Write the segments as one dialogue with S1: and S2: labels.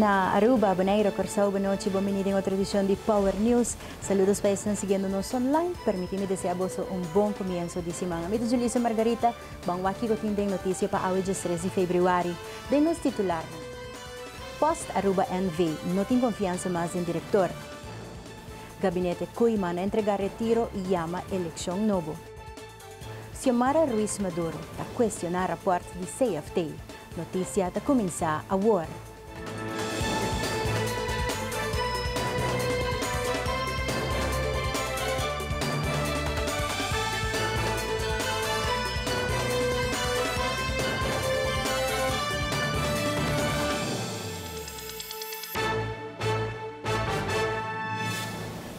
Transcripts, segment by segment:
S1: na Aruba, Bonaire, Corsao, Banoche, bienvenido a otra edición de Power News. Saludos para están siguiéndonos online. Permíteme desearvos un buen comienzo de semana. Mi nombre es Margarita. Vamos aquí con noticia para hoy, 3 de febrero. De nos titular. Post Aruba NV, no tiene confianza más en director. Gabinete Cuimana entrega retiro y llama elección nuevo. Xiomara Ruiz Maduro a cuestionar reporte de CFT. Notícia de começar a war.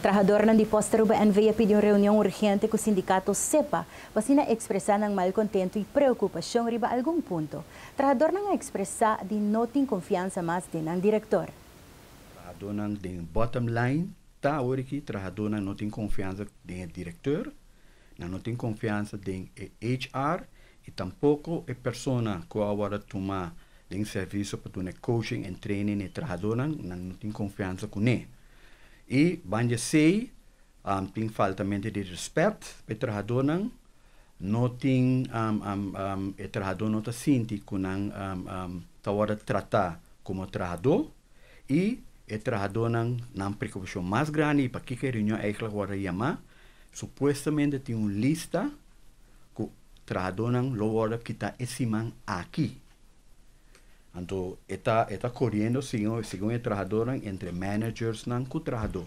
S1: Trabajador ng Post Aruba NV pediu reunião urgente com o sindicato CEPA para expressar ng malcontento e preocupação riba algum ponto. Trabajador não expressar de não tem confiança mais ng diretor.
S2: Trabajador ng bottom line, tá hoje que trabajador não tem confiança do diretor, não tem confiança do HR e tampouco a pessoa que agora toma de serviço para tomar coaching e training e trabajador não tem confiança com ele. E banja sei tem falta de respeito para o trabalhador não tem o trabalhador não está sente que não está tratar como trabalhador e o trabalhador não preocupação mais grande para que a reunião eigenlijk agora chamar supostamente tem uma lista que o trabalhador não agora que está em cima aqui. Então, está correndo segundo o trabalhador entre managers e o trabalhador.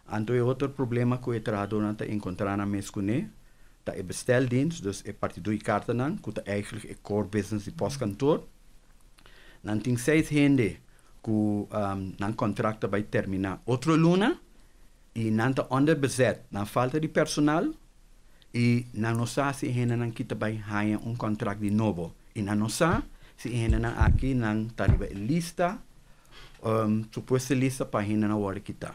S2: Então, é outro problema que o trabalhador está encontrando mesmo com ele. Está besteldienst, dus é partido de carta que está eigenlijk é core business de pós-kantoor. Não tem 6 gente que não contrato vai terminar outra luna e não está underbezet, não falta de personal e não sabe se gente não kita vai ganhar contrato de novo e não sabe se gente não aqui não está lista suposta lista para gente não hora kita.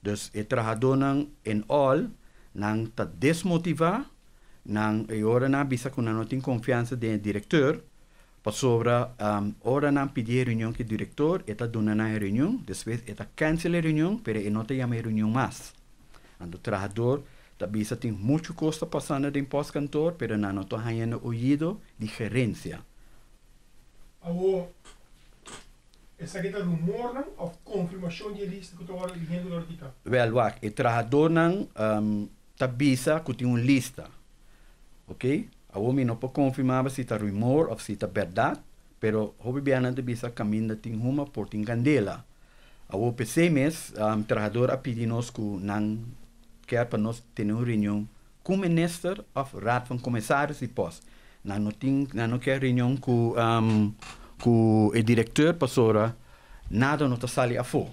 S2: Dus o trabalhador não em all não está desmotivado não e ora não bisa que não tem confiança do diretor para sobre ora não pedir reunião que o diretor está dando na reunião depois está cancela a reunião pero não tem a reunião mais. O trabalhador da bisa tem muito custo passando de pós-kantoor pero não está ganhando ouvido de gerência.
S3: Essa aqui é rumor não? Ou confirmação de lista que estou dizendo agora aqui?
S2: Well, o trabalhador não está bisa que tem uma lista, ok? A homem não pode confirmar se está rumor ou se está verdade, pero houve bem antes bisa caminho tem uma por tem candela. A o PC mês trabalhador a pedir nos que não quer para nós ter uma reunião com o ministro ou raad van commissaris e pós. Não quer reunião com o diretor para nada não está sali a fora.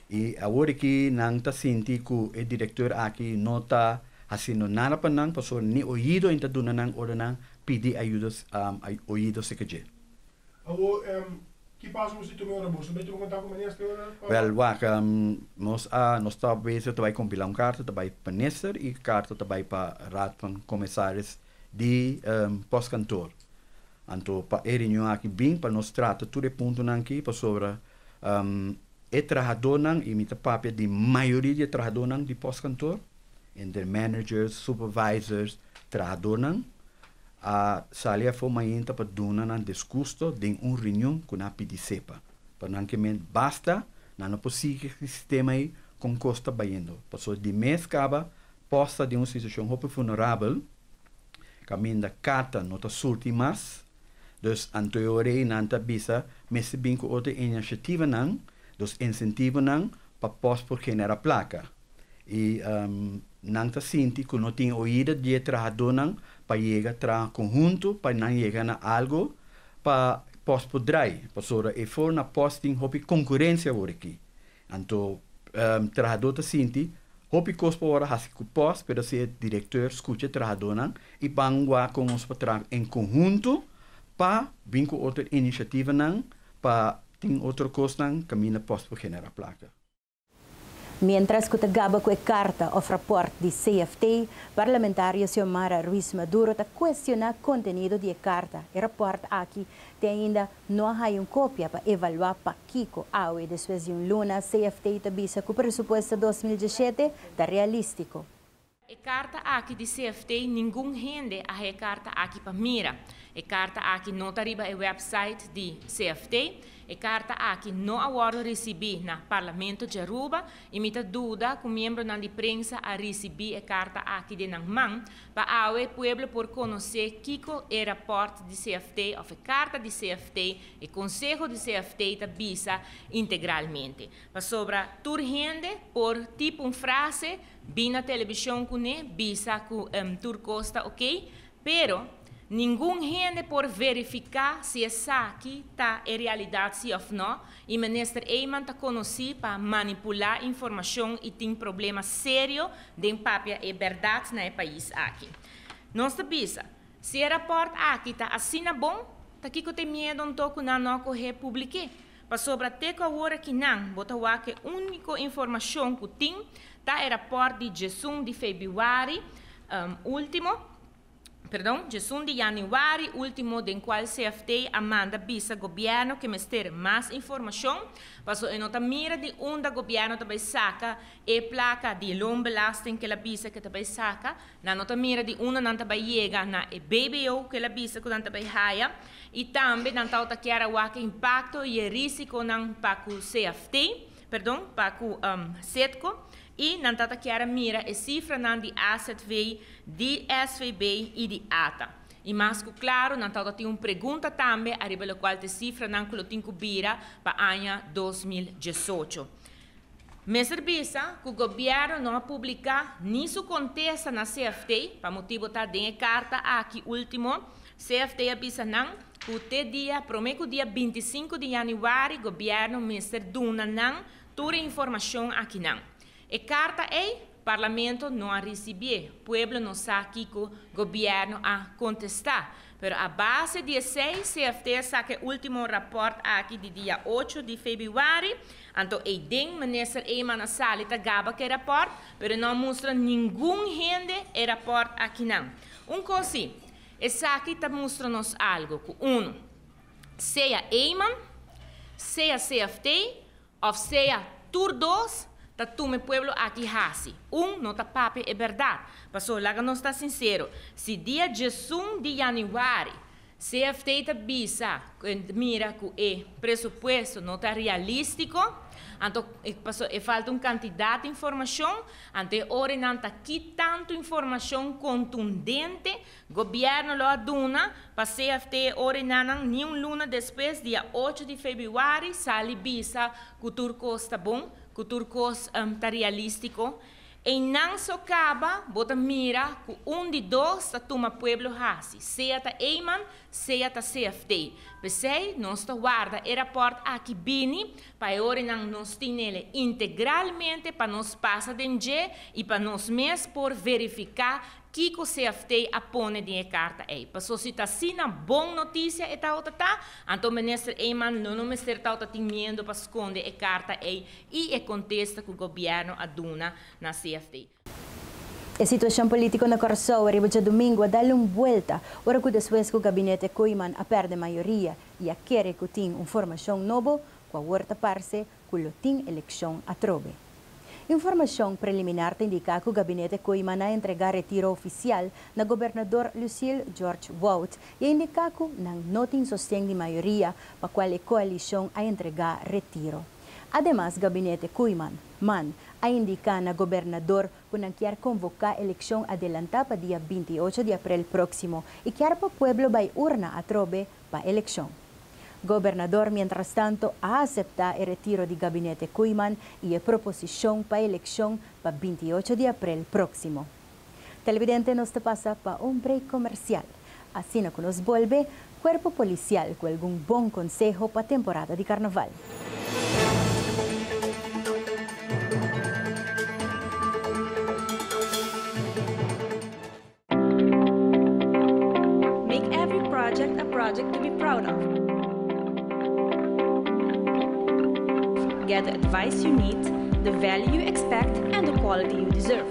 S2: E agora que não está sentindo que o diretor aqui não está fazendo nada para não, para nem ouvido ainda dona não ora não pedir ajuda ouvido se que
S3: que passa você tomou na bolsa? Vai ter contato com o ministro?
S2: Well, nós está bezig te vai compilar carta te vai para minister e carta te vai para raad van commissaris de pós-kantoor. Então, para a reunião aqui bem, para nós tratar tudo ponto aqui para sobre o trabalhador e mita papel de maioria de trabalhador de pós-kantoor, entre managers, supervisors, trabalhador a salia foi mainta para donar discusso de uma reunião com a PDCEPA. Para não que basta, não possível que o sistema aí com custa baindo. Passou de mês acaba, posta de uma situação muito vulnerável, caminho da carta não está surti mais, dus anteriormente não está bisa, mas se bem com outra iniciativa não, dus incentivo não, para pós por generar placa. E não está senti que não tem ouído de trabalhador não, para chegar a conjunto, para não chegar a algo, para pós por drai, para sobre e for na posting hopi concorrência por aqui. Então, trabalhador está senti hopi cos para hora hasi pós, pero se o diretor escuta trabalhador não, e bangua com os patrão em conjunto, para vir com outra iniciativa não, para ter outra coisa não, caminho pós por generar placa.
S1: Mientras que gaba com a carta ou rapport de CFT, parlamentário Xiomara Ruiz Maduro está questionando o conteúdo da carta. E rapport aqui tem ainda não há uma cópia para avaliar para Kiko Aue depois de luna CFT tabisa que o pressuposto 2017 está realístico.
S4: A carta aqui de CFT, ninguém rende a carta aqui para mira. A carta aqui não está arriba no website de CFT. A carta aqui não agora recebi na Parlamento de Aruba. E me dúvida que o membro da imprensa a receber a carta aqui de Nangman para o povo por conhecer Kiko e rapport de CFT, ou a carta de CFT, e Conselho de CFT da bisa integralmente. Para sobre tur rende por tipo frase, vi na televisão com bisa que tur costa, ok? Pero ninguém rende por verificar se essa aqui está em realidade sim ou não. E o ministro Eyman está conhecido para manipular informação e tem problema sério de papel e verdade no país aqui. Nós bisa, se o rapport aqui está assim bom, está aqui que tem medo de tocar na nossa república. Para sobre até que agora que não, botar que a única informação que tem está o rapport de 18 de fevereiro de januário último, em qual CFT amanda bisa governo que mestre mais informação, passou em nota mira de onde o governo também saca e placa de loonbelasting que a bisa que também saca, na nota mira de onde não também chega na BBO que a bisa que também raia, e também não está o que era o impacto e risco não para o CFT, para o CETCO. E não está que era mira a cifra de AZV, de SVB e de ATA. E mais que claro, não está tem uma pergunta também, arriba a qual a cifra não tem que vira para o ano 2018. Me serviça que o governo não publica nem seu contexto na CFT, para motivo tá de carta aqui último, CFT avisa não, que o dia, prometo dia 25 de januário, o governo ministro duna não, toda informação aqui não. A carta é, parlamento não a recebeu, o povo não sabe que o governo a contestar. Pero a base de 6, CFT saca o último rapport aqui de dia 8 de fevereiro, então é den minister Eyman na sala está gaba que rapport, pero não mostra nenhum rende e rapport aqui não. Coisa, essa aqui está mostrando-nos algo, que seja Eyman, seja CFT, ou seja Tur2, tatume pueblo aqui hasi. Não tá papo é verdade. Passou lá que não está sincero. Se dia 18 de januário, CFT tá bisa, mira que o pressuposto não está realístico, então passou falta uma quantidade de informação, ante hora não está aqui tanto informação contundente, governo lo aduna, para CFT hora não nenhum luna depois dia 8 de fevereiro, sali bisa que o costa bom. Que o turcos está realístico, e não só acaba, bota mira que de dois está toma pueblo hasi, seja ta Eyman, seja ta CFT. Pensei, nós está guarda e rapport aqui bini, para agora nós tem ele integralmente para nós passar dentro e para nós mesmos por verificar que o CFT apone de carta aí. Passou se está assim na boa notícia e tal então o ministro Eyman não me ser tal tem medo para esconder a carta aí e contesta que o governo aduna na CFT.
S1: A situação política na Corsou arriba de domingo a dar uma volta, ora que depois que o gabinete Koyman a perde a maioria e a querer que tenha uma formação nova, com a outra parte que tem eleição a trobe. Informação preliminar indica que o gabinete Koyman a entregar retiro oficial na governador Lucille George Wout e indica que não tem sustento de maioria para qual a coalição a entregar retiro. Ademais, o gabinete Koyman a indicar na governador que não quer convocar eleição adelantada para dia 28 de abril próximo e quer para o povo vai urna a trobe para a eleição. Governador, mientras tanto, a aceptar o retiro do gabinete Koyman e a proposição para a eleição para 28 de abril próximo. Televidente nos passa para break comercial. Assim que nos volve, Cuerpo Policial com algum bom consejo para a temporada de Carnaval.
S5: Make every project a project to be proud of. Get the advice you need the value you expect, and the quality you deserve.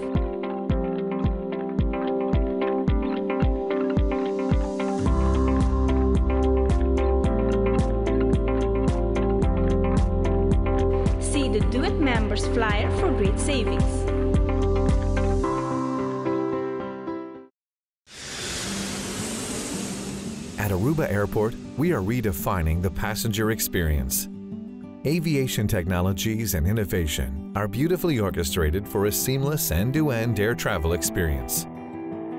S5: See the Do It Members flyer for great savings.
S6: At Aruba Airport, we are redefining the passenger experience. Aviation technologies and innovation are beautifully orchestrated for a seamless end-to-end air travel experience.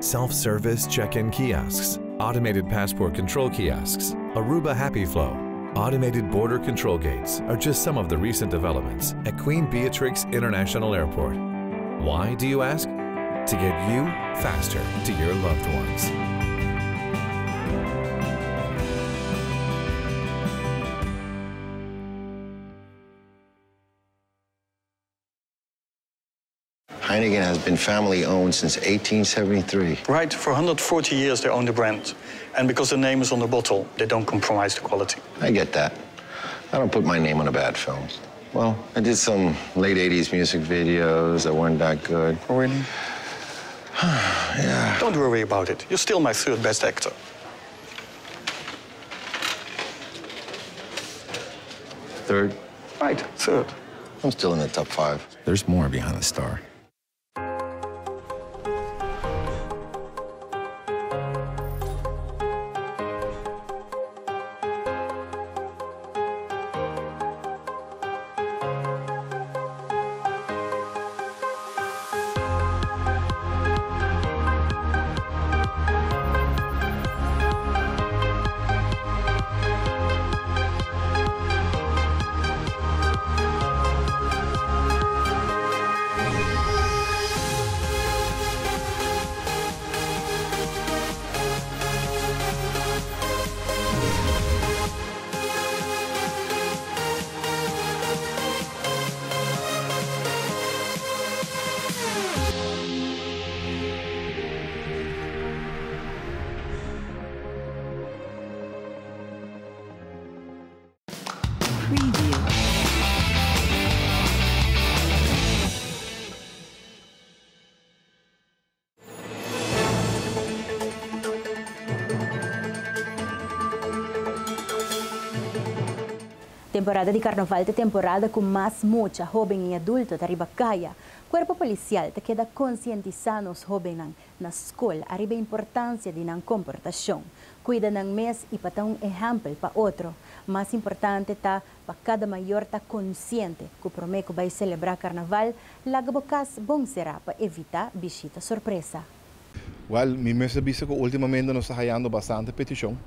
S6: Self-service check-in kiosks, automated passport control kiosks, Aruba Happy Flow, automated border control gates are just some of the recent developments at Queen Beatrix International Airport. Why, do you ask? To get you faster to your loved ones.
S7: Heineken has been family-owned since 1873.
S8: Right, for 140 years they own the brand. And because the name is on the bottle, they don't compromise the quality.
S7: I get that. I don't put my name on a bad film. Well, I did some late 80s music videos that weren't that good.
S8: Oh, really?
S7: Yeah.
S8: Don't worry about it. You're still my third best actor.
S7: Third?
S8: Right, third.
S7: I'm still in the top 5. There's more behind the star.
S1: Temporada de carnaval é temporada com mais muita jovem e adulto da Ribacaia. Corpo policial te queda conscientizar os jovens na escola arriba a importância de não comportação. Cuida ng mês e para um exemplo para outro. Mais importante tá para cada maior tá consciente que o prometo vai celebrar carnaval, laga bocas bom será para evitar visita surpresa.
S9: Well, mi mese bisa que ultimamente nós está ganhando bastante petição.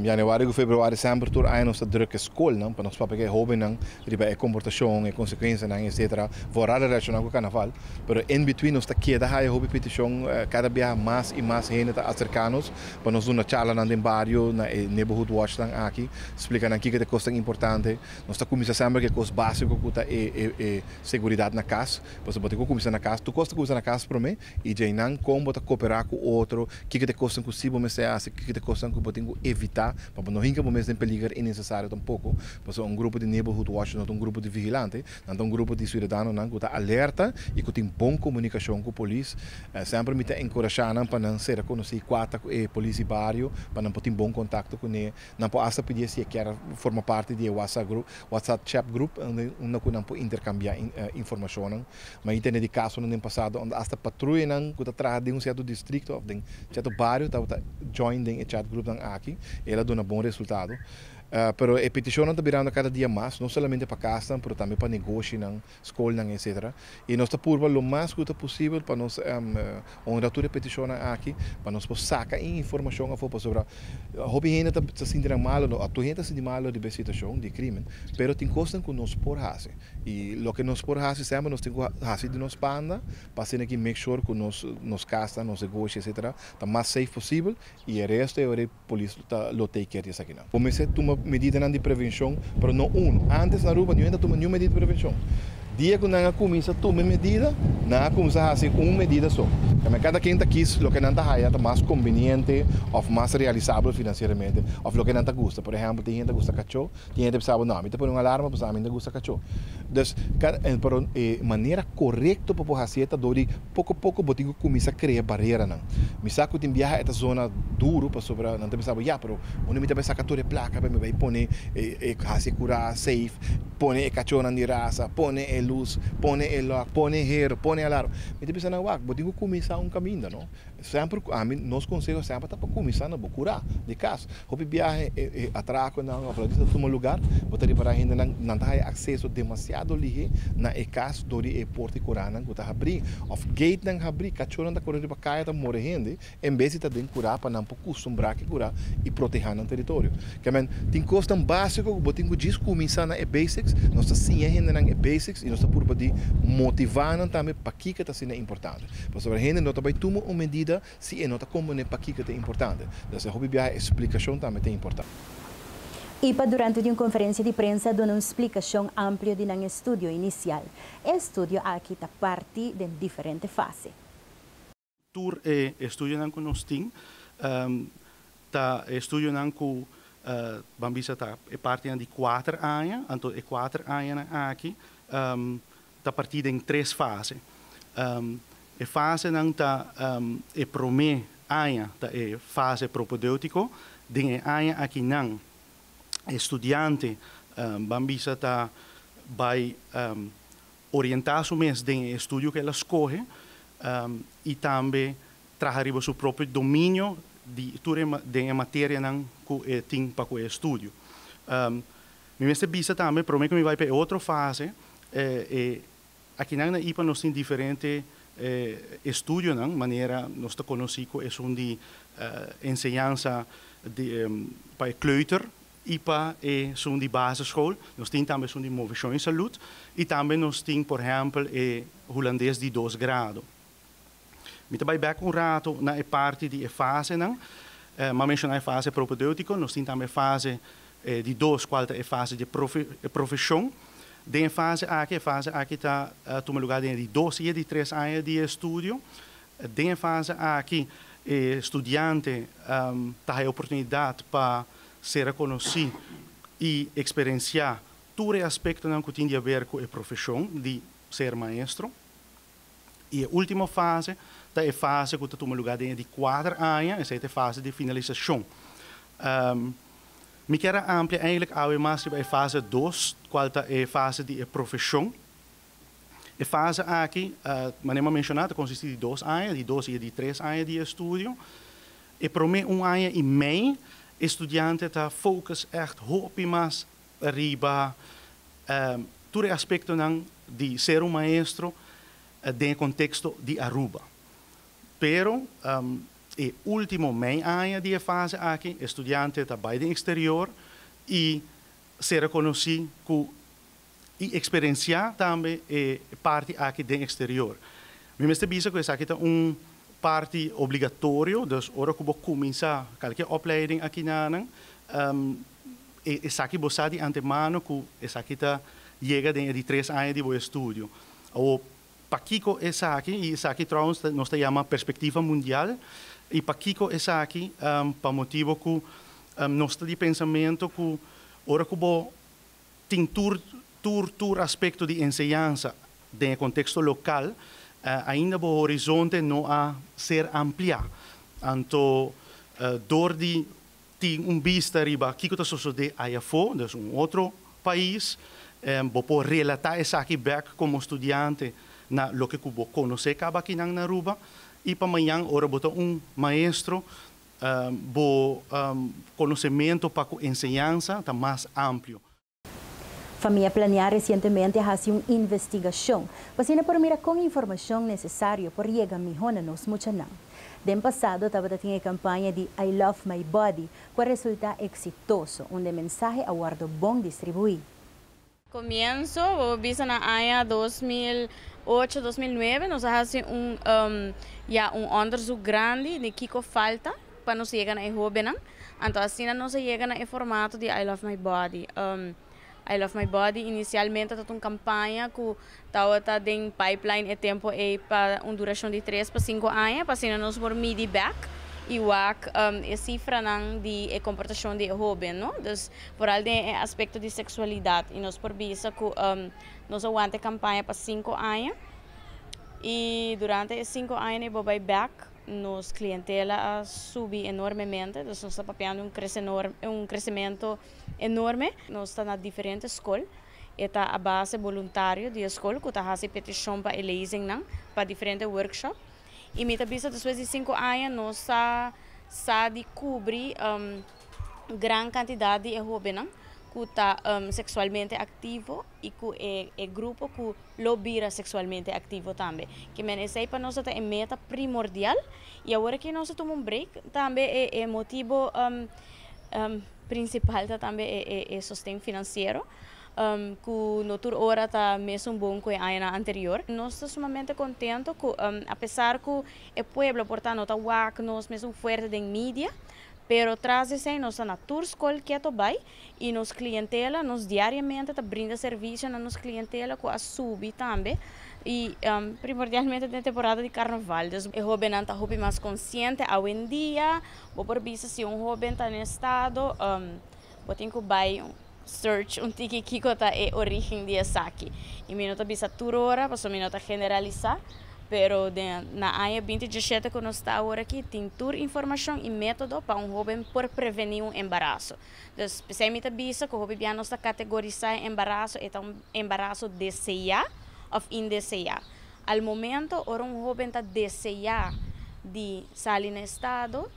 S9: Januário, fevereiro, sempre tur aí nós druk escola, não, para nós papel jovem não, riba é comportação, é consequência, não, etc. Vorada relacionado com o carnaval. Pero in between nós está queda aí jovem petição, cada dia mais e mais gente está acercanos, para nós uma charla na bairro, na neighborhood watch não aqui, explicando aqui que é coisa importante. Nós está começando sempre que coisa básica que é segurança na casa. Você pode começar na casa, tu costa começar na casa para mim e já não como tá cooperar com outro, que te coisa que se você acha que te coisa que você evitar, para não hinca momentos em perigo innecessário tampouco, porque um grupo de neighborhood watch, não um grupo de vigilante, não um grupo de cidadãos não que está alerta e que tem boa comunicação com a polícia, sempre me te encorajar para não ser conhecido quatro polícia bairro, para não ter bom contato com ele, não pode pedir se quer formar parte de WhatsApp chat group, onde não pode intercambiar informação, mas tem de caso no passado onde hasta patrulha não que está atrás de certo distrito of den certo bairro está join den chat group dan aqui ela dá um bom resultado. Pero a petição está virando cada dia mais, não somente para casa, mas também para negócio, escola, etc. E nós estamos por o mais curto possível para nós honrar toda a petição aqui, para nós sacar informação sobre a gente está sentindo mal, a tua gente está sentindo mal de situação, de crime, mas tem coisas que nós por fazer. E o que nós por fazer sempre nós temos que fazer de nós banda, para ser que make sure que nós casa, nos negócios, etc. está mais safe possível e o resto é a polícia lo take care disso aqui. Comecei a medida de prevenção, mas não antes na Aruba não ainda toma nenhuma medida de prevenção. Dia que não começa a tomar medida, não começa a fazer uma medida só. Cada quem quis lo que não está mais conveniente ou mais realizável financeiramente, ou lo que não gosta. Por exemplo, tem gente que gosta cachorro, tem gente que sabe, não, me põe um alarme, mas a mim não gosta cachorro. Então, maneira correta para fazer esta dor, pouco a pouco, eu tenho que começar a criar barreira. Me saco de viajar esta zona duro para sobre, não tem sabe, pero onde me tem sacar toda a placa, para me vai pôr e curar safe, pôr e cachorro na raça, pôr e luz, pôr e lock, pôr e hair, pôr e alarme. Me tem pensando, eu tenho que começar um caminho, não? Sempre, a mim, nos conselhos sempre está para começar a curar de caso. Houve viagem atraco não, para dizer um lugar, botar para ainda não tem acesso demasiado lige na caso do porto e curar não, que abrir, of gate não abrir, cachorro não correr para cair tá morrendo, em vez de tem curar para não costumbrar que curar e proteger no território. Que men tem coisa básico, botem que começar na basics, nós sim ainda na basics e nós por poder motivar também para que está sendo importante. Para sobre ainda nós também tomamos uma medida se nota como ne paquita é importante. Então, a explicação também é importante.
S1: IPA, durante uma conferência de prensa, deu uma explicação ampla de um estudo inicial. O estudo aqui está parte de diferentes fases.
S10: Tur estudo que nós temos, tá estudo que bambisa tá parte de 4 anos, então 4 anos aqui, tá partida em 3 fases. A fase não está a primeira ano da fase propedêutico, de ano aqui não estudante bambisa está vai orientar-se mesmo de estudo que ela escolhe e também trabalhar o seu próprio domínio de matéria que tem para o estudo. Me bisa também, para mim que me vai para outra fase, aqui na IPA nós temos diferentes estudo, não? Maneira nós conhecemos é de ensinança para kleuter, IPA é de basisschool, nós temos também de movição e saúde e também nós temos, por exemplo, holandês de 2 graus. Me também back rato na parte de fase, não? Mas mencionar a fase propedêutica, nós temos também a fase de 2, qual é a fase de profissão. De fase aqui está tomando lugar de 2 e de 3 anos de estudo. De fase aqui, estudante tem a oportunidade para ser reconhecido e experienciar todo o aspecto que tem a ver com a profissão de ser maestro. E a última fase é a fase que está tomando lugar de 4 anos, essa é a fase de finalização. Me quero ampliar eigenlijk alweer mais a fase 2, qual é a fase de profissão. A fase aqui, maneira mencionada, consiste de 2 anos, de 2 e de 3 anos de estudo. E para mim, 1 ano e meio, estudante está focus echt hoop mais arriba todo o aspecto de ser maestro dentro do contexto de Aruba. Pero, e último meio ano de fase aqui, estudante está bem no exterior e ser reconhecido e experienciar também parte aqui do exterior. Me bisa que essa aqui é parte obrigatório, então agora que vou começar qualquer opleiding aqui essa aqui você de antemano que essa aqui chega de 3 anos de estudo. O Paquico essa aqui, e essa aqui nós chamamos perspectiva mundial, e Paquico essa aqui para motivo que nós temos pensamento que agora que vou tem todo aspecto de ensinança no contexto local, ainda o horizonte não a ser ampliado. Então, door de ter vista riba que está sucedendo aí fora, então outro país, vou poder relatar essa aqui back como estudante na lo que vou conhecer aqui na Aruba, e para amanhã, ora botar maestro, conhecimento para a ensinança está mais amplo.
S1: Família Planear recentemente fez uma investigação, para por com a informação necessária para chegar melhor a nós muitos. No passado, estava tinha a campanha de I Love My Body, com resultado exitoso, onde a mensagem aguardo bom distribuir.
S11: Comienzo, visa na año 2008-2009, nós fazemos onderzoek grande de que falta para nós chegar na jovem. Então, assim nós chegamos no formato de I Love My Body. I Love My Body. Inicialmente, esta uma campanha que estava em pipeline e tempo para uma duração de 3 para 5 anos, para ser nós por midi back. E o a cifra de comportação de jovem, não? Então, por além do aspecto de sexualidade, e nós por visa que nós aguanta a campanha para 5 anos. E durante esses 5 anos, o back, nos clientela subiu enormemente, nós estamos papando um crescimento enorme. Nós estamos em diferentes escolas, está a base voluntária de escola, que está fazendo petição para eleição para diferentes workshops. E me tabisa depois de 5 anos, nós está de cobrir grande quantidade de jovens que está sexualmente ativo e que é grupo que lobira sexualmente ativo também. Que essa para nós é meta primordial e agora que nós tomamos um break também é motivo principal também é sustento financeiro. Que no tour hora está mesmo bom que a ano anterior. Nós estamos sumamente contentos que, apesar que o povo, portanto, está nós mesmo forte em mídia, pero traz isso nós estamos na tour escola que vai e nos clientela, nós diariamente está brinda serviço na nos clientela que a subir também e primordialmente na temporada de carnaval. O jovem está mais consciente hoje em dia, por vista se jovem está em estado, tem que vai search tiki kiko ta é origem de aqui. E minuto bisa turora, passo minuto generalizar, pero na área 2017 que nós está agora aqui tem tour informação e método para jovem por prevenir embaraço. Então, especialmente bisa que o jovem já está categorizar embaraço é embaraço desejado ou indesejado. Al momento, jovem está desejado de sair no estado,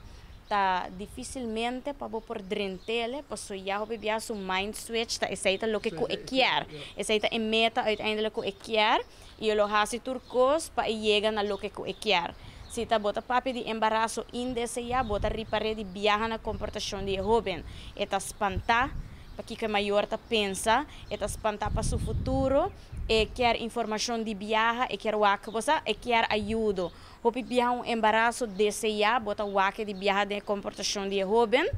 S11: tá dificilmente para por drentele, posso já obviar seu mind switch, tá aceita o que quer, aceita a meta uiteindelijk o que quer e o hace turcos para chegar na lo que quer. Se tá bota papi de embaraço indesejado, bota ripare de viajar na comportação de jovem, eta espantar para que maior tá pensa, eta espantar para seu futuro, e quer informação de viajar, e quer e quer ajuda. Hopi viajar embaraço desejado, bota o de viajar de comportação de jovem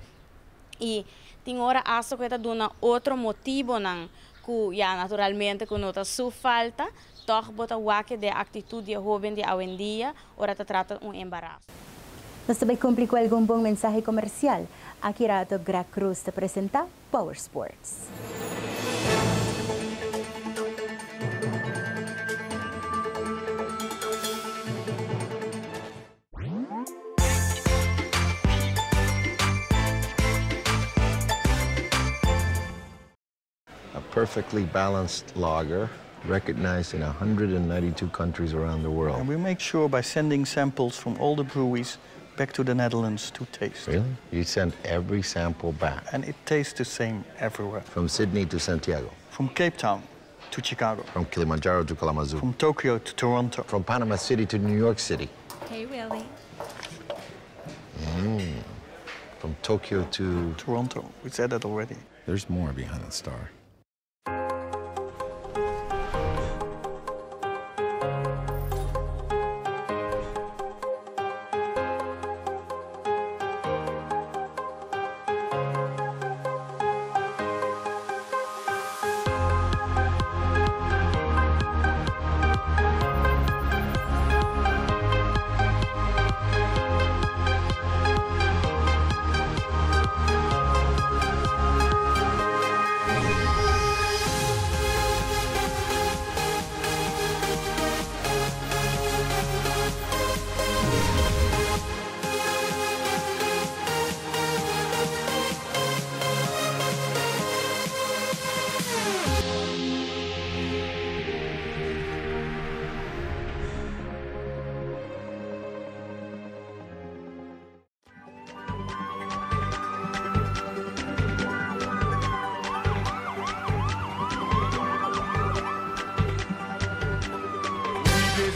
S11: e tem hora acho que está dando outro motivo não que já naturalmente que nota sua falta, toch bota o de atitude de jovem de hoje em dia, ora está trata embaraço.
S1: Nós também cumpre com algum bom mensagem comercial. Aqui Rato Gra Cruz te apresenta Power Sports.
S7: Perfectly balanced lager, recognized in 192 countries around the world.
S8: And we make sure by sending samples from all the breweries back to the Netherlands to taste.
S7: Really? You send every sample back?
S8: And it tastes the same everywhere.
S7: From Sydney to Santiago?
S8: From Cape Town to Chicago.
S7: From Kilimanjaro to Kalamazoo?
S8: From Tokyo to Toronto.
S7: From Panama City to New York City?
S5: Hey, Willie.
S7: From Tokyo to...
S8: Toronto. We said that already.
S7: There's more behind the star.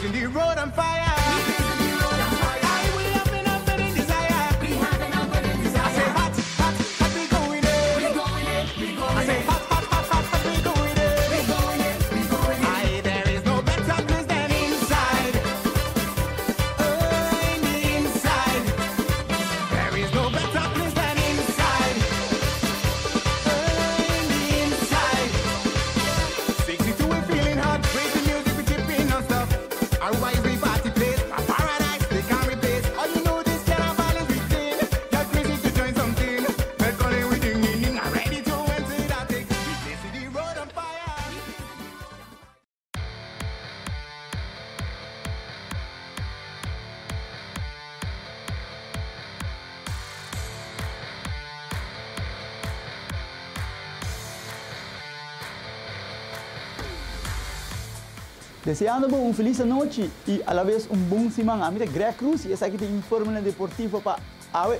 S12: blazing the road on fire.
S13: Deseando uma feliz noite e a la vez bom semana. A minha Greg Cruz e essa aqui tem Fórmula Deportiva para a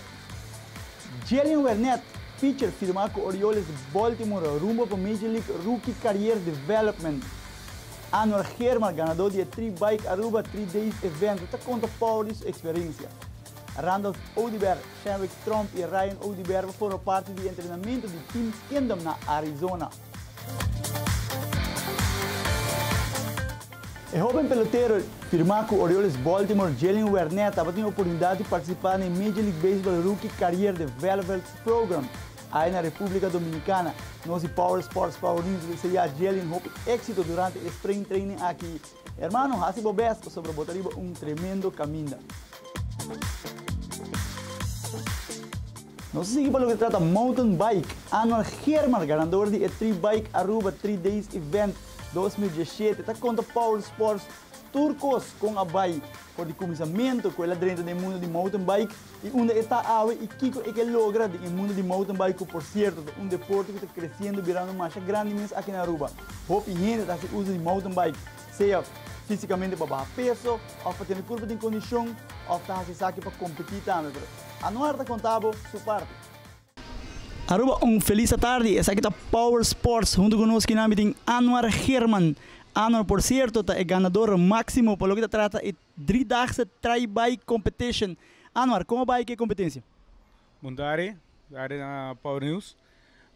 S13: Jalen Wernet, pitcher firmado com Orioles Baltimore, rumbo para Major League Rookie Career Development. Anwar Herman, ganador de 3-Bike Aruba 3 Days Event, está conta Paulis experiência. Randolph Odibert, Shamwick Trump e Ryan Odibert foram parte do treinamento de Team Kingdom na Arizona. O jovem peloteiro firmado com Orioles Baltimore, Jalen Wernet, teve a oportunidade de participar no Major League Baseball Rookie Career Development Program aí na República Dominicana. Nosso Power Sports Power News seria Jalen Hope éxito durante o Spring Training aqui. Hermano, assim bobesco sobre botariba tremendo caminho. Nós seguimos para o que trata mountain bike. Anwar Herman, ganador de 3-Bike Aruba 3 Days Event 2017, está contra Power Sports Turcos com a bike. Por o começamento, com ela dentro do mundo de mountain bike e onde está a e Kiko é que logra no mundo de mountain bike, por certo, deporte que está crescendo, virando mais grande mesmo aqui na Aruba. Hope e gente está se usa de mountain bike, seja fisicamente para baixar peso, ou para ter curva de condição, ou para se saque para competir também. Anwar está contando sua parte. Aruba, feliz tarde. Essa aqui está Power Sports, junto conosco que nome tem Anwar Herman. Anwar, por certo, é ganador máximo pelo que trata de 3-daagse tri-bike competition. Anwar, como vai que competência?
S14: Bom tarde, na Power News.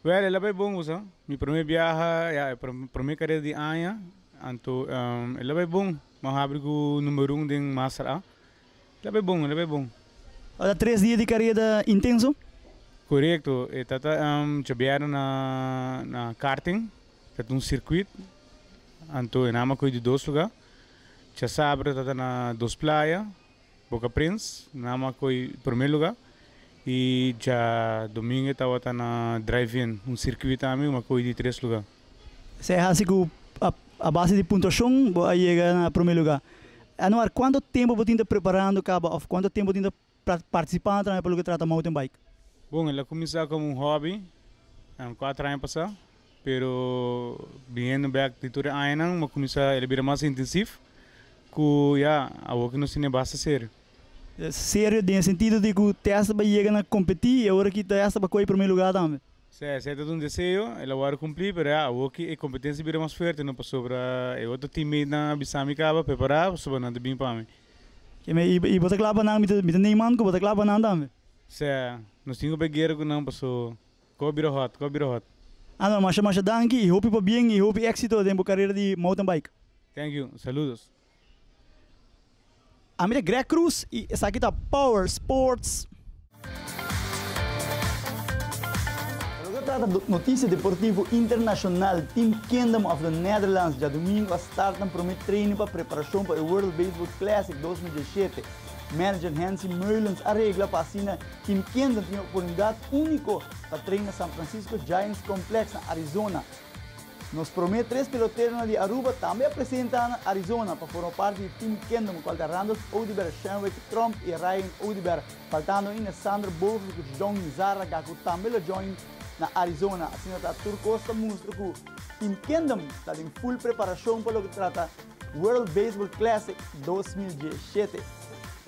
S14: Well, ela vai bom, usa. Minha primeira viagem, primeira carreira de ano, então ela vai bom. Mas abre o número 1 de Master A. Ela vai bom.
S13: Olha, 3 dias de carreira intenso?
S14: Correto, trabalharam na karting, é circuito, então nós cuidamos de 2 lugares. Já sabe, está na 2 praias, Boca Prince, nós cuidamos primeiro lugar. E já domingo estava na drive-in, circuito também, mas cuidamos de 3 lugares.
S13: Você acha que a base de pontuação vai chegar no primeiro lugar? Anwar, quanto tempo você está preparando, ou quanto tempo você está participando também pelo que trata mountain bike?
S14: Bom, ela começou como hobby, 4 anos passados, pero vindo back de toda a ano, mas começou a virar mais intensivo, que a que não se basta sério.
S13: Sério, no sentido de que o teste vai chegar a competir e agora que o teste vai correr em primeiro lugar também?
S14: Sim, é um desejo, ela vai cumprir, mas a competência vira mais forte, não passou para outro time na Bissamica, preparar, sobre nada bem para mim.
S13: E você clava não, me nem mando, você clava não também?
S14: Sim, nós temos que pegar que não passou. Cobra hot.
S13: Não, mas danke e hope para bem e hope éxito na carreira de mountain bike.
S14: Thank you, saludos.
S13: A minha Greg Cruz e essa aqui está Power Sports. Trata notícia deportivo internacional. Team Kingdom of the Netherlands já domingo startam para um treino para preparação para o World Baseball Classic 2017. Manager Hansi Merlens arregla para assinar Team Kingdom tem uma oportunidade única para treinar San Francisco Giants Complex na Arizona. Nos promete 3 peloteiros de Aruba também apresentam na Arizona para formar parte do Team Kingdom, qual está Randolph Odibert, Shamwick Trump e Ryan Odibert, faltando ainda Sandro Bolford, John Zara, que também lo join na Arizona. Assim, a Turcosta mostra que o Team Kingdom está em full preparação para o que trata World Baseball Classic 2017.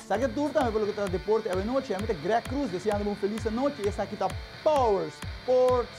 S13: Sabe tudo também pelo que trata deporte, a noite, a minha Greg Cruz, desejando uma feliz noite. E essa aqui está Power Sports.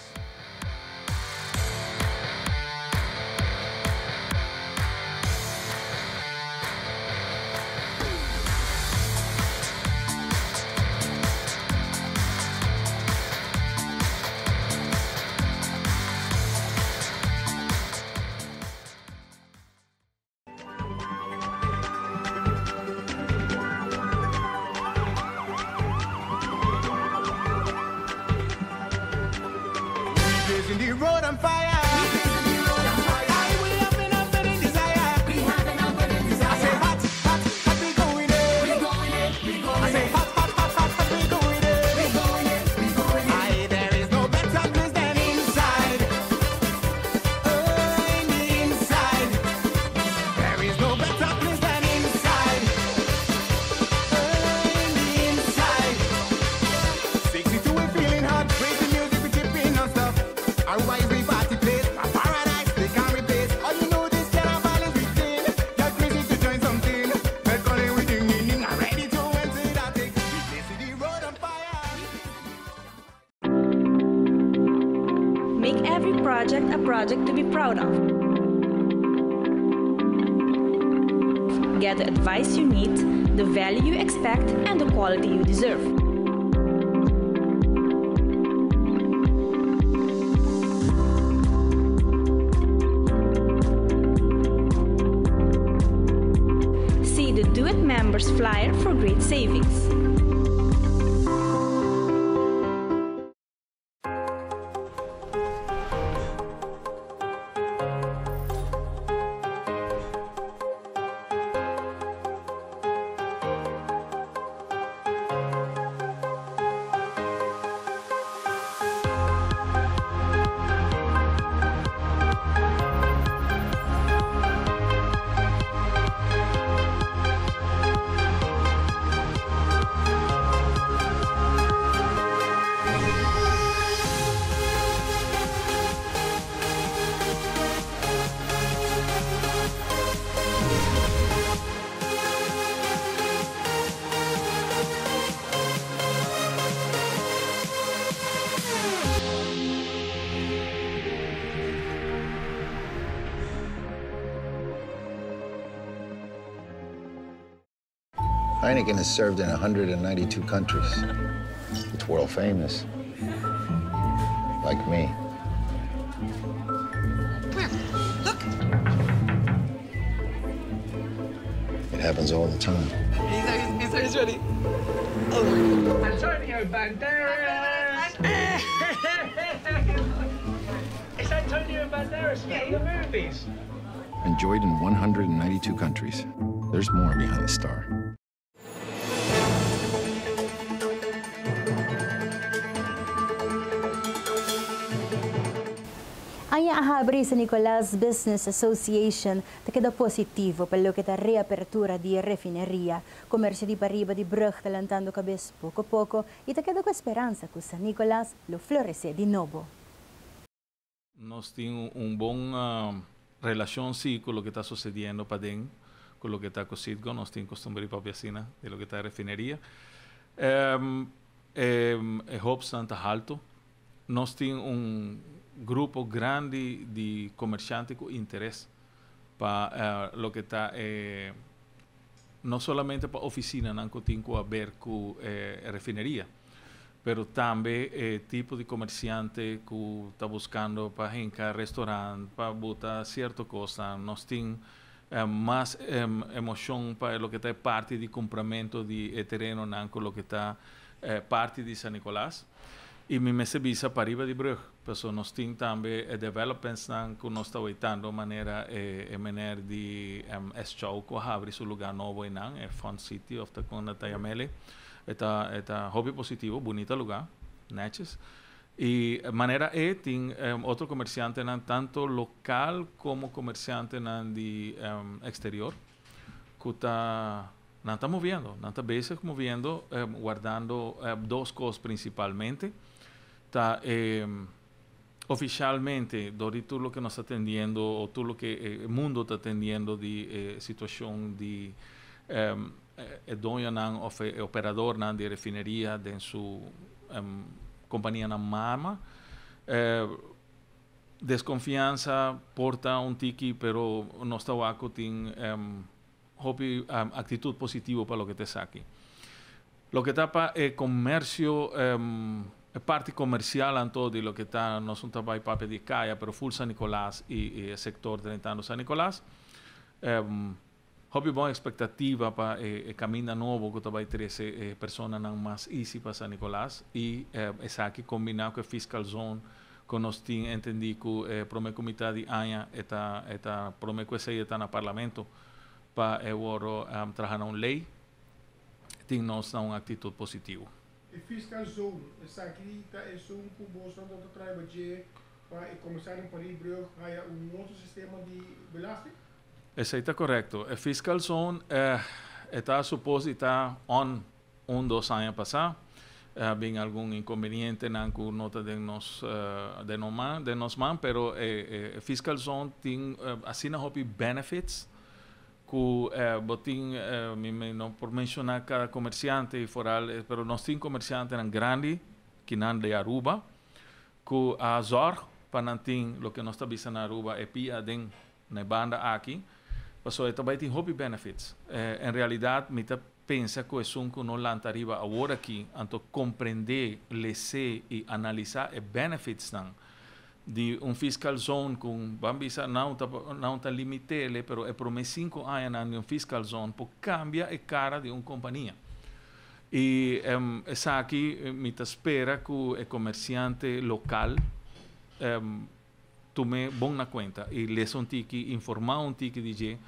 S12: In the road on fire. Otherwise we party
S5: make every project a project to be proud of. Get the advice you need, the value you expect, and the quality you deserve. See the Do It Members flyer for great savings.
S7: Heineken is served in 192 countries. It's world famous. Like me.
S15: Come here, look.
S7: It happens all the time.
S15: He's ready. Oh. Antonio Banderas! It's Antonio Banderas from the movies.
S7: Enjoyed in 192 countries. There's more behind the star.
S1: Ang ahabri sa Nicolas Business Association te queda positivo pelo que ta reapertura di refineria, comercio di pariba di Brugge talentando cabez poco a poco e te queda com esperança que San Nicolas lo florece de novo.
S16: Nós temos bom relação sim com o que está sucedendo para dentro, com o que está com o Citgo, nós temos costume para a vecina de lo que está a refineria. Hopes tanto alto, nós temos grupo grande de comerciantes com interesse para lo que está não somente para oficina não que tem a ver com refineria, pero também tipo de comerciante que está buscando para arrancar restaurante, para botar certa coisa, nós temos mais emoção para lo que está parte de compramento de terreno não com lo que está parte de San Nicolás. E me visa para arriba de Brugge, porque nós temos também developments que nós estamos aitando maneira maneira de Eschauco abrir seu lugar novo e não é Fun City of the Conda Tayamele, é hobby positivo, bonito lugar, netes. E maneira tem outro comerciante não tanto local como comerciante não de exterior que está não está movendo, não está basic movendo, guardando duas coisas principalmente. Está oficialmente, de tudo o que nós está atendendo, ou tudo o que o mundo está atendendo de situação de dono não, operador não, de refineria de sua companhia na mama. Desconfiança porta tiki, pero nós está tem atitude positiva para o que te saque. Lo que está para comércio parte comercial en todo lo que está, no son trabajo papel de calle, pero full San Nicolás y el sector de San Nicolás. Hobby buena expectativa para el camino nuevo que va a tener personas más easy para San Nicolás y es aquí combinado con fiscal zone que nos tiene entendido que el primer comité de año está primer que se está en el parlamento para trabajar una ley, tiene una actitud positiva.
S3: De fiscal zone, essa aqui é zone que o Bolsonaro está trabalhando para começar em Paris Brugge a outro sistema de belasting?
S16: Isso está correto. A fiscal zone está suposto estar on 2 anos passados. Bem algum inconveniente na nota de nós man, pero a fiscal zone tem assina hobby benefits que botin não por mencionar cada comerciante foral, pero nós temos comerciantes grandes que não de Aruba que a zorg pananting lo que nós está bisa na Aruba é pia den na banda aqui, passou também tem hobby benefits. Em realidade, me pensa que o assunto não lanta arriba agora aqui, então compreender, ler e analisar os benefits de fiscal zone com bambisa não tá limitele, pero é por 5 anos na fiscal zone por cambia a cara de companhia. E essa aqui me espera que o comerciante local tome bom na conta e lê tiki, informar tiki DJ.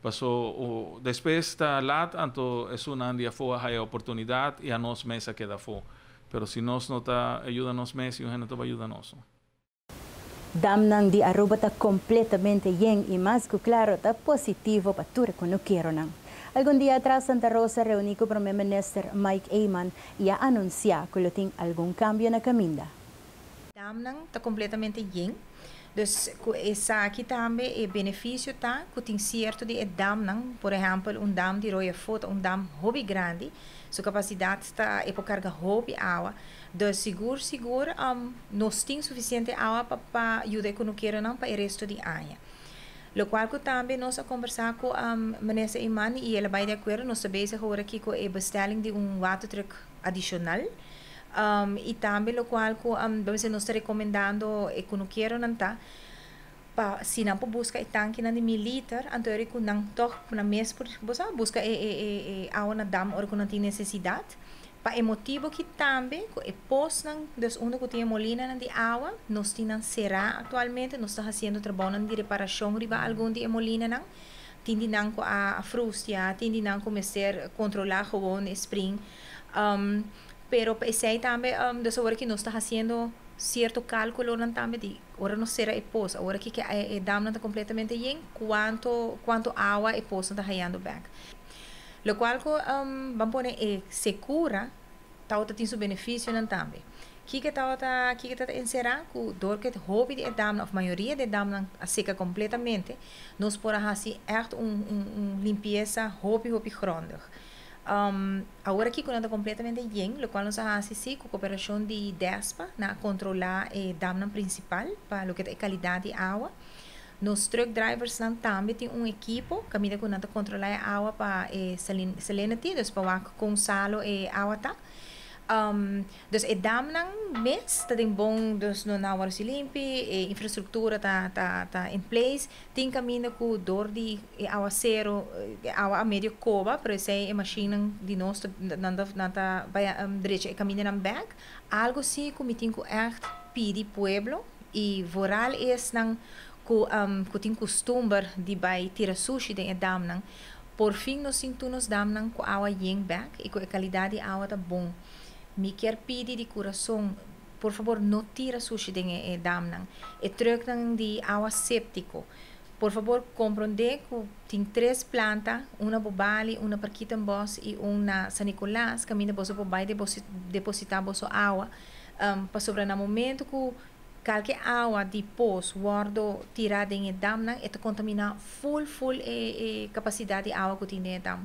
S16: Passou depois da lá, então é uma dia fora a oportunidade e a nós mesa queda fora. Pero se nós não tá ajuda nós mesa, o gente não vai ajudar nós.
S1: Damnang di Aruba está completamente bien y más que claro está positivo para tu reconocieron. Algún día atrás Santa Rosa reuní con el primer ministro Mike Eyman y ha anunciado que tiene algún cambio en la caminda.
S17: Damnang está completamente bien. Dus essa aqui também é benefício tá que tem certo de damnang, por exemplo, dam de roia foto, dam hobby grande, sua capacidade está é para carregar hobby água. Dus seguro nós temos suficiente água para ajudar com o que não para o resto de ano. Lo qual que também nós a conversar com ministro Eyman e ele vai de acordo, nós sabemos agora aqui com a bestelling de watertruck adicional. E também o qual que nós está recomendando e que não quero não tá para se não busca o tanque de 1000 litros, então eu não toco na mês por busca água na dam ou que não tem necessidade. Para o motivo que também é pós não dos onde que tem molina de água, nós temos será atualmente nós está fazendo trabalho de reparação riba algum de molina não tindi não a frustia, tindi não começar controlar gewoon spring. Pero esse também dessa hora que nós está fazendo certo cálculo não também de ora não será pós agora que a dam não está completamente bem quanto água é pós está raiando back. Lo qual que vamos pôr segura tauta tem seu benefício não também. Que tauta encerrar que dor que hobby de dam a maioria de dam a seca completamente nós podemos fazer echt limpeza hobby grondig. Agora aqui quando está completamente bem, o qual nós fazemos com a cooperação de DESPA na controlar a dam principal para o que é qualidade de água. Nos truck drivers também tem equipo que mira quando controlar a água para salinity, dus para com salo e água tá. Dus a dam mês tá bom, dus não há se limpe, a infraestrutura tá em place, tem caminho com dor de água zero, água a médio coba, para essa a máquina de nós nada vai direito a caminho na back, algo assim como tem que echt pedir pueblo e voral não que tem costume de vai tirar sushi de dam por fim nós sentimos dam com água yen back e com a qualidade de água tá bom. Me quer pedir de coração, por favor, não tira sushi de dam e troca de água séptico. Por favor, compreender que tem 3 plantas, uma bobali, uma parquita em Bos e uma San Nicolás, que ainda você vai depositar a água para sobrar no momento que qualquer água depois guardo tirada em dam e contamina full capacidade de água que tem em dam.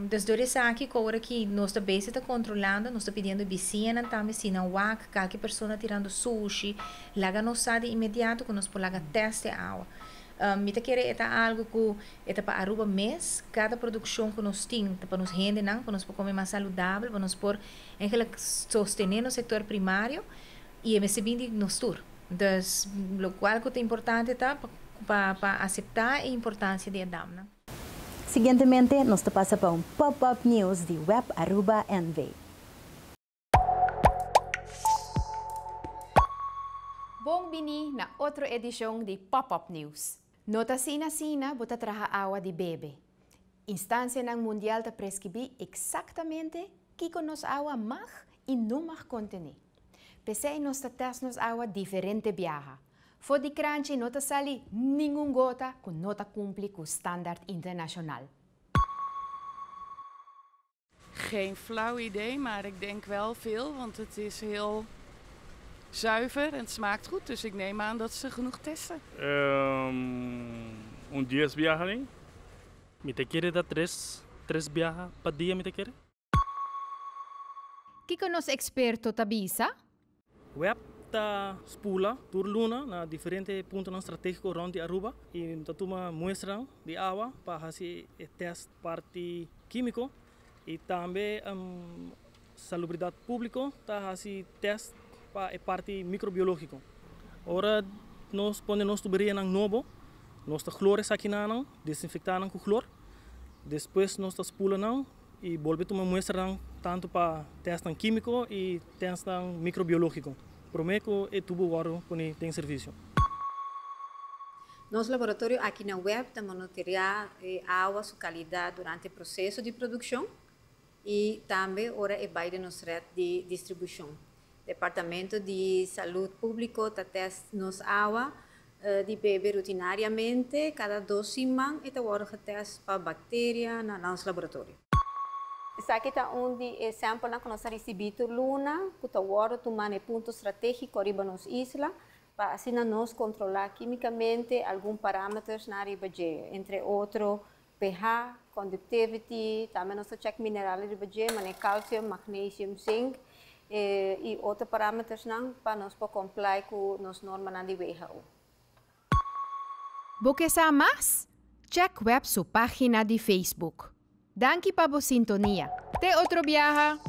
S17: Desde essa aqui agora que nós também está controlando, nós está pedindo vizinha também se não há qualquer pessoa tirando sushi, laga não sai de imediato que nós podemos teste a água. Me tá querer algo que é para Aruba mês, cada produção que nós temos para nos render não, para nós comer mais saudável, para nós por sostener no setor primário e recebendo nos tour. Então, o qual que é importante tá para aceitar a importância de dam.
S1: Siguientemente, nos passa para pop-up news de Web Aruba NV.
S18: Bom bini na outra edição de Pop-up News. Nota sina bota traha água de bebe. Instância ng mundial ta prescribi exatamente que nos água mag e não mag contene. Pese nos test nos água diferente viaja. For di crunchy nota sali nenhum gota que nota cumpre com o standaard internacional.
S19: Geen flauw idee, maar ik denk wel veel, want het is heel zuiver en het smaakt goed. Dus ik neem aan dat ze genoeg testen.
S20: Dias viaje, me te quiere dar tres viajes per dia, me te quiere.
S18: Kiko nos experto tabisa?
S20: Web, ta spula tur luna na diferente puntos estratégicos rond Aruba e tatuma muestran de água para fazer teste parte químico e também salubridade pública tá fazer teste para parte microbiológico. Ora nós ponemos tuberia nang novo, nós ta clores aqui nang desinfectar com cloro, depois nós ta spula nang e volve uma muestra tanto para teste químico e teste microbiológico. Prometo e tubo agora tem serviço.
S21: Nosso laboratório aqui na web está monitorear a água, sua qualidade durante o processo de produção e também ora é vai de nossa rede de distribuição. Departamento de Saúde Pública está testando nossa água de beber rutinariamente cada 2 semanas e está agora teste para bactérias no nosso laboratório. Essa aqui está exemplo que nós recebemos luna, que está agora tomando ponto estratégico riba nos isla, para assim nós controlar quimicamente alguns parâmetros na riba entre outros pH, conductivity, também nós check mineral riba mas cálcio, magnesium, zinc e outros parâmetros para nós comply com as normas da WHO.
S18: ¿Quer saber mais? Check web sua página de Facebook. Danke pa bo sintonia. Te outro viaja.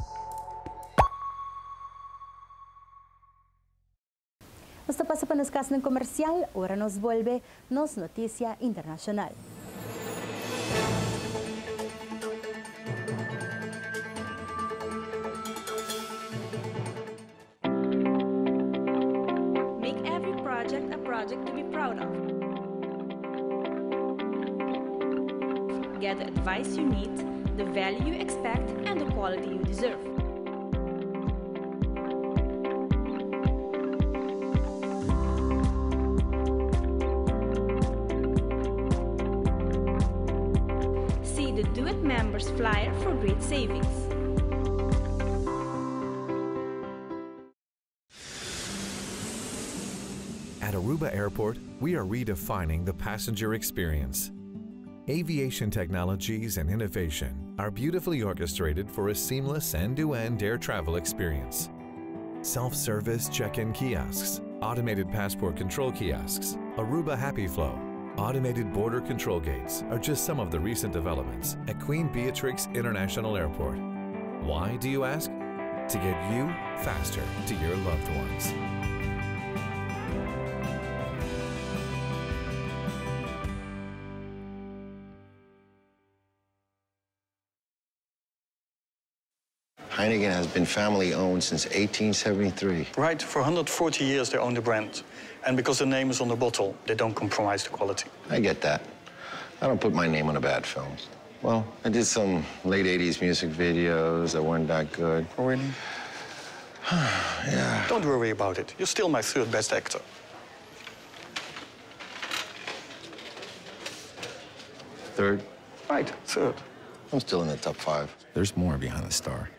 S1: Esto pasa para nos casos comercial, ahora nos vuelve nos noticia internacional.
S5: Make every project a project to be proud of. Get the advice you need, the value you expect, and the quality you deserve. See the Do It Members flyer for great savings.
S6: At Aruba Airport, we are redefining the passenger experience. Aviation technologies and innovation are beautifully orchestrated for a seamless end-to-end air travel experience. Self-service check-in kiosks, automated passport control kiosks, Aruba Happy Flow, automated border control gates are just some of the recent developments at Queen Beatrix International Airport. Why, do you ask? To get you faster to your loved ones.
S7: Heineken has been family-owned since 1873.
S8: Right, for 140 years they own the brand. And because the name is on the bottle, they don't compromise the quality.
S7: I get that. I don't put my name on a bad film. Well, I did some late 80s music videos that weren't that good.
S8: Oh, really?
S7: Yeah.
S8: Don't worry about it. You're still my 3rd best actor.
S7: Third?
S8: Right, 3rd.
S7: I'm still in the top 5. There's more behind the star.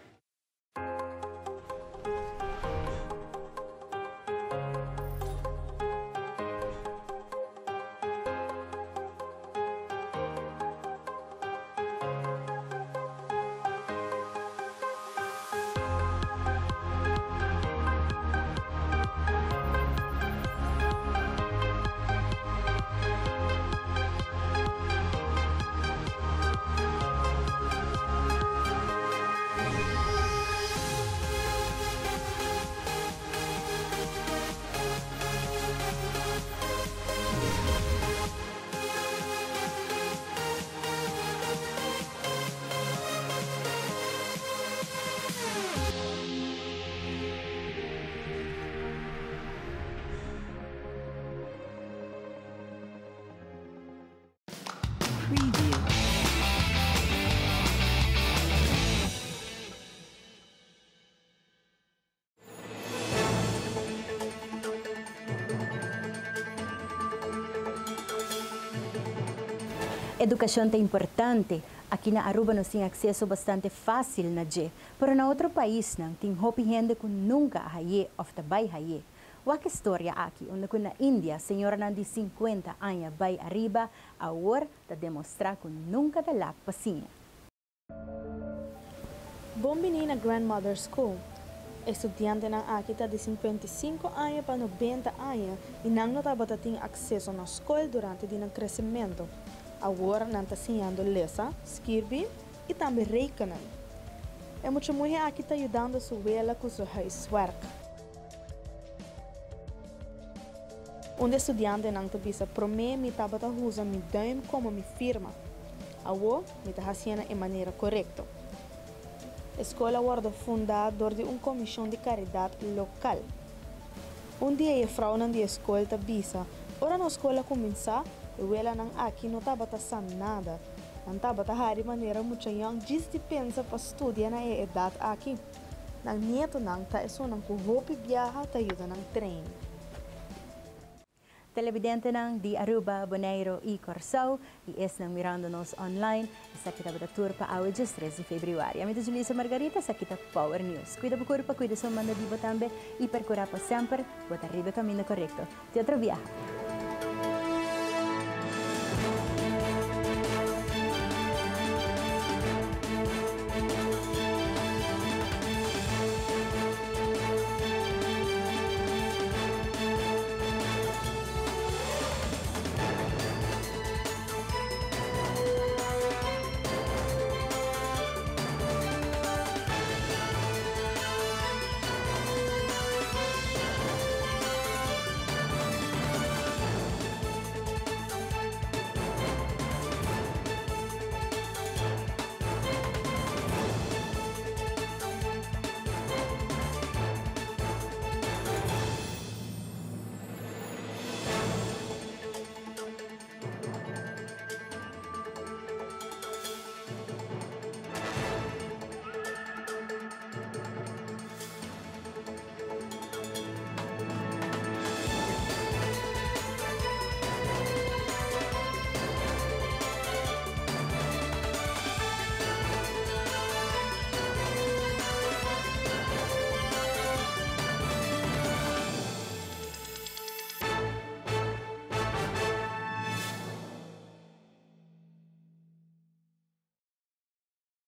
S1: Educação é importante. Aqui na Aruba nós temos acesso bastante fácil na G, pero na outro país não tem hopi gente que nunca haye ou vai haye. Wak história aqui, onde na Índia, senhora não de 50 anos vai arriba, agora está demonstrar que nunca dá lá pasinha.
S22: Bom menina Grandmother School.
S2: estudiante na aqui tá de 55 anos para 90 anos e não estava tendo acesso na escola durante o crescimento. Agora não está ensinando ler, escrever e também rekening. É muito mulher aqui está ajudando a sua ela com seu huiswerk. Estudante não está visa para mim me estava usando meu duim como minha firma. Agora me está fazendo de maneira correta. A escola foi fundada por uma comissão de caridade local. Dia a vrouw na escola está visa, ora na escola começar, ela não aqui não estava fazendo nada. Não estava de maneira muito young, just pensa para estudar na idade aqui. Não neto não está só não com roupa viaja, está ajuda não treino.
S1: Televidente ng di Aruba, Bonaire e Corsao, e es nang mirando-nos online, sa kita bata tour pa awa just 13 de February. Amito Julissa Margarita, sa kita Power News. Cuida po cuida sa manda di Botambe, e percura pa sempre, bota arriba caminho correcto. Teatro viaja.